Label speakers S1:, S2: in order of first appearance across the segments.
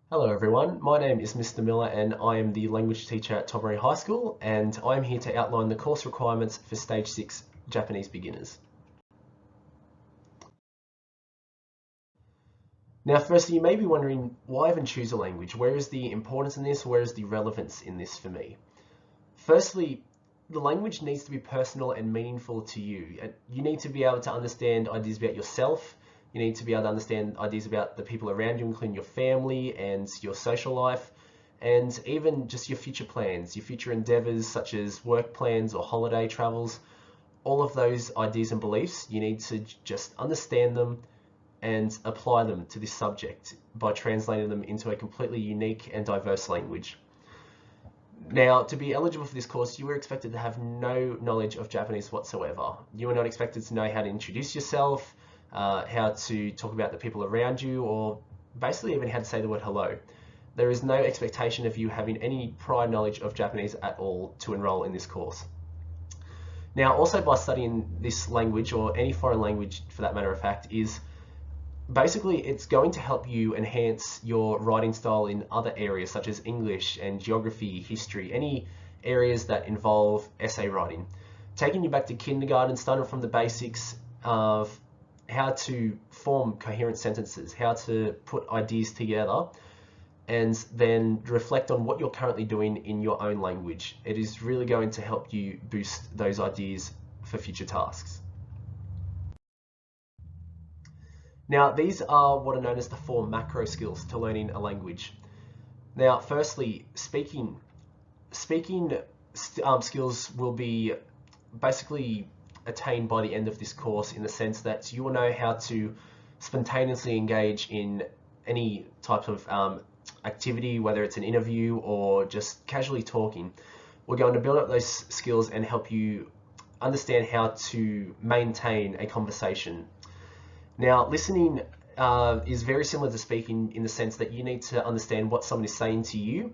S1: Hello everyone, my name is Mr. Miller and I am the language teacher at Tobermory High School, and I'm here to outline the course requirements for Stage 6 Japanese beginners. Now firstly, you may be wondering, why even choose a language? Where is the importance in this? Where is the relevance in this for me? Firstly, the language needs to be personal and meaningful to you. You need to be able to understand ideas about yourself. You need to be able to understand ideas about the people around you, including your family and your social life, and even just your future plans, your future endeavors such as work plans or holiday travels. All of those ideas and beliefs, you need to just understand them and apply them to this subject by translating them into a completely unique and diverse language. Now, to be eligible for this course, you were expected to have no knowledge of Japanese whatsoever. You were not expected to know how to introduce yourself, how to talk about the people around you, or basically even how to say the word hello. There is no expectation of you having any prior knowledge of Japanese at all to enroll in this course. Now, also by studying this language, or any foreign language for that matter of fact, is basically it's going to help you enhance your writing style in other areas such as English and geography, history, any areas that involve essay writing. Taking you back to kindergarten, starting from the basics of how to form coherent sentences, how to put ideas together, and then reflect on what you're currently doing in your own language. It is really going to help you boost those ideas for future tasks. Now, these are what are known as the four macro skills to learning a language. Now, firstly, speaking. Skills will be basically attained by the end of this course, in the sense that you will know how to spontaneously engage in any type of activity, whether it's an interview or just casually talking. We're going to build up those skills and help you understand how to maintain a conversation. Now, listening is very similar to speaking, in the sense that you need to understand what someone is saying to you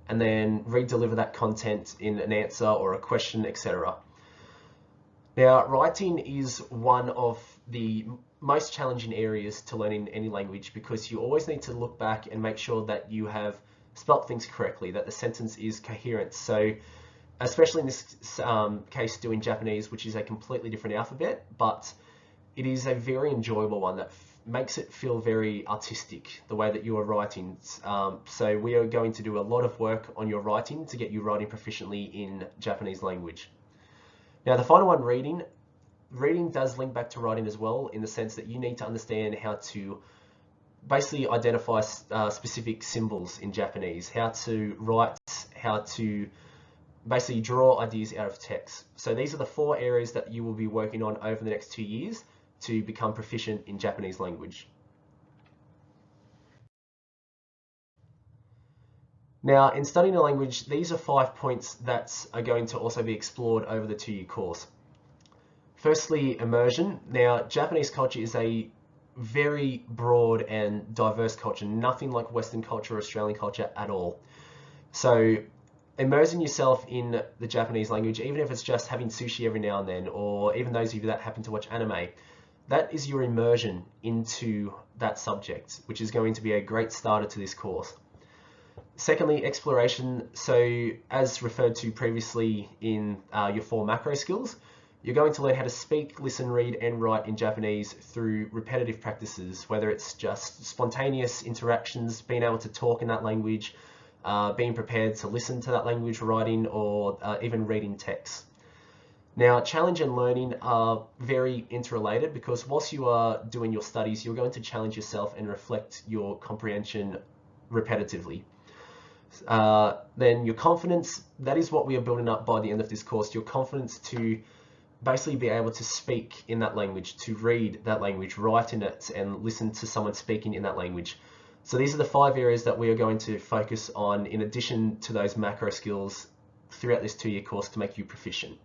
S1: and then re-deliver that content in an answer or a question, etc. Now, writing is one of the most challenging areas to learning any language, because you always need to look back and make sure that you have spelt things correctly, that the sentence is coherent. So, especially in this case, doing Japanese, which is a completely different alphabet, but it is a very enjoyable one that makes it feel very artistic, the way that you are writing. So we are going to do a lot of work on your writing to get you writing proficiently in Japanese language. Now, the final one, reading. Reading does link back to writing as well, in the sense that you need to understand how to basically identify specific symbols in Japanese, how to write, how to basically draw ideas out of text. So these are the four areas that you will be working on over the next 2 years to become proficient in Japanese language. Now, in studying a language, these are 5 points that are going to also be explored over the 2-year course. Firstly, immersion. Now, Japanese culture is a very broad and diverse culture, nothing like Western culture or Australian culture at all. So immersing yourself in the Japanese language, even if it's just having sushi every now and then, or even those of you that happen to watch anime, that is your immersion into that subject, which is going to be a great starter to this course. Secondly, exploration. So as referred to previously in your 4 macro skills, you're going to learn how to speak, listen, read, and write in Japanese through repetitive practices, whether it's just spontaneous interactions, being able to talk in that language, being prepared to listen to that language writing, or even reading text. Now, challenge and learning are very interrelated, because whilst you are doing your studies, you're going to challenge yourself and reflect your comprehension repetitively. Then your confidence, that is what we are building up by the end of this course, your confidence to basically be able to speak in that language, to read that language, write in it, and listen to someone speaking in that language. So these are the 5 areas that we are going to focus on, in addition to those macro skills, throughout this 2-year course to make you proficient.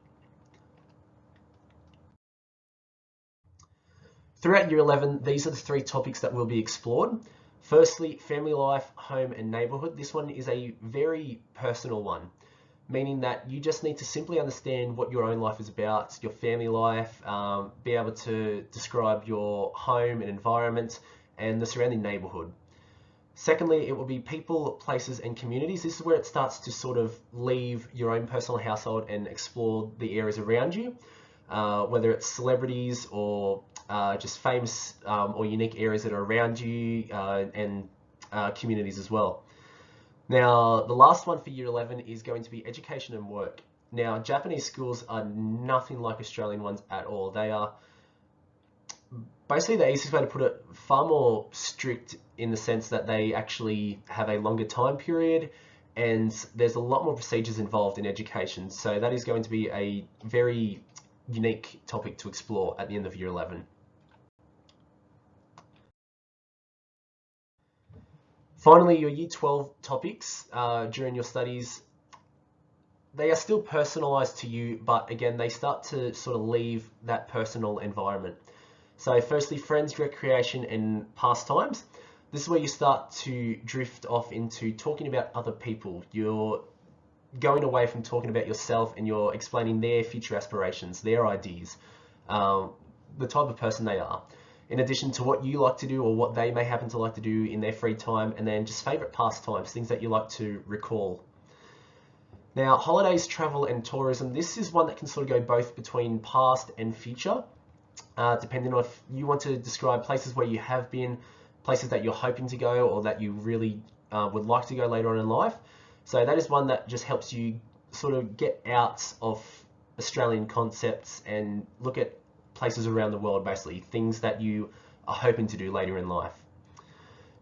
S1: Throughout Year 11, these are the 3 topics that will be explored. Firstly, family life, home, and neighbourhood. This one is a very personal one, meaning that you just need to simply understand what your own life is about, your family life, be able to describe your home and environment and the surrounding neighbourhood. Secondly, it will be people, places, and communities. This is where it starts to sort of leave your own personal household and explore the areas around you, whether it's celebrities or just famous or unique areas that are around you, and communities as well. Now, the last one for Year 11 is going to be education and work. Now, Japanese schools are nothing like Australian ones at all. They are, basically, the easiest way to put it, far more strict in the sense that they actually have a longer time period, and there's a lot more procedures involved in education. So that is going to be a very unique topic to explore at the end of Year 11. Finally, your Year 12 topics during your studies, they are still personalized to you, but again, they start to sort of leave that personal environment. So firstly, friends, recreation, and pastimes. This is where you start to drift off into talking about other people. You're going away from talking about yourself and you're explaining their future aspirations, their ideas, the type of person they are, in addition to what you like to do or what they may happen to like to do in their free time, and then just favorite pastimes, things that you like to recall. Now, holidays, travel, and tourism. This is one that can sort of go both between past and future, depending on if you want to describe places where you have been, places that you're hoping to go, or that you really would like to go later on in life. So that is one that just helps you sort of get out of Australian concepts and look at places around the world, basically, things that you are hoping to do later in life.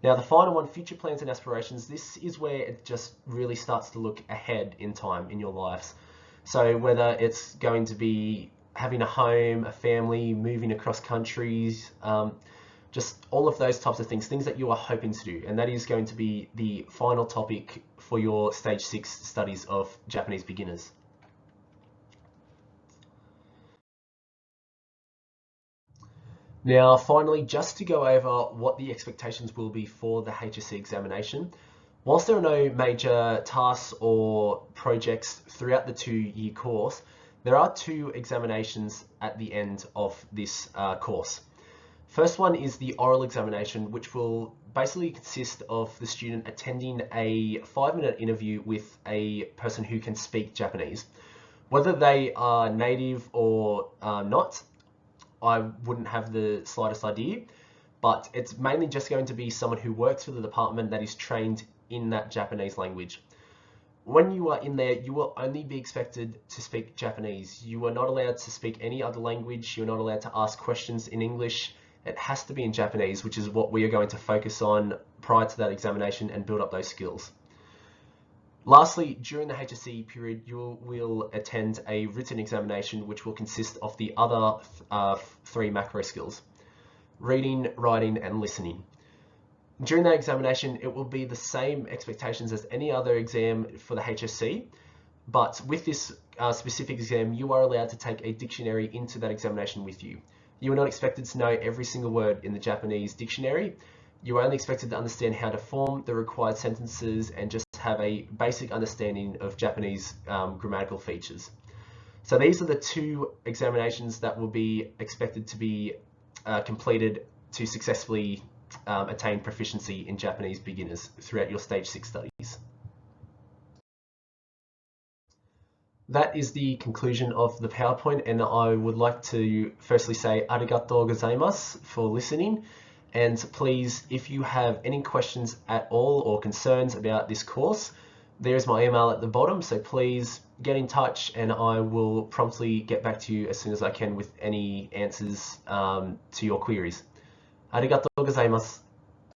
S1: Now, the final one, future plans and aspirations. This is where it just really starts to look ahead in time in your lives. So whether it's going to be having a home, a family, moving across countries, just all of those types of things that you are hoping to do. And that is going to be the final topic for your Stage 6 studies of Japanese beginners. Now, finally, just to go over what the expectations will be for the HSC examination. Whilst there are no major tasks or projects throughout the 2-year course, there are 2 examinations at the end of this course. First one is the oral examination, which will basically consist of the student attending a 5-minute interview with a person who can speak Japanese. Whether they are native or not, I wouldn't have the slightest idea, but it's mainly just going to be someone who works for the department that is trained in that Japanese language. When you are in there, you will only be expected to speak Japanese. You are not allowed to speak any other language. You're not allowed to ask questions in English. It has to be in Japanese, which is what we are going to focus on prior to that examination and build up those skills. Lastly, during the HSC period, you will attend a written examination, which will consist of the other 3 macro skills: reading, writing, and listening. During that examination, it will be the same expectations as any other exam for the HSC, but with this specific exam, you are allowed to take a dictionary into that examination with you. You are not expected to know every single word in the Japanese dictionary. You are only expected to understand how to form the required sentences and just have a basic understanding of Japanese grammatical features. So these are the 2 examinations that will be expected to be completed to successfully attain proficiency in Japanese beginners throughout your Stage 6 studies. That is the conclusion of the PowerPoint, and I would like to firstly say arigatou gozaimasu for listening. And please, if you have any questions at all or concerns about this course, there is my email at the bottom, so please get in touch and I will promptly get back to you as soon as I can with any answers to your queries. Arigatou gozaimasu.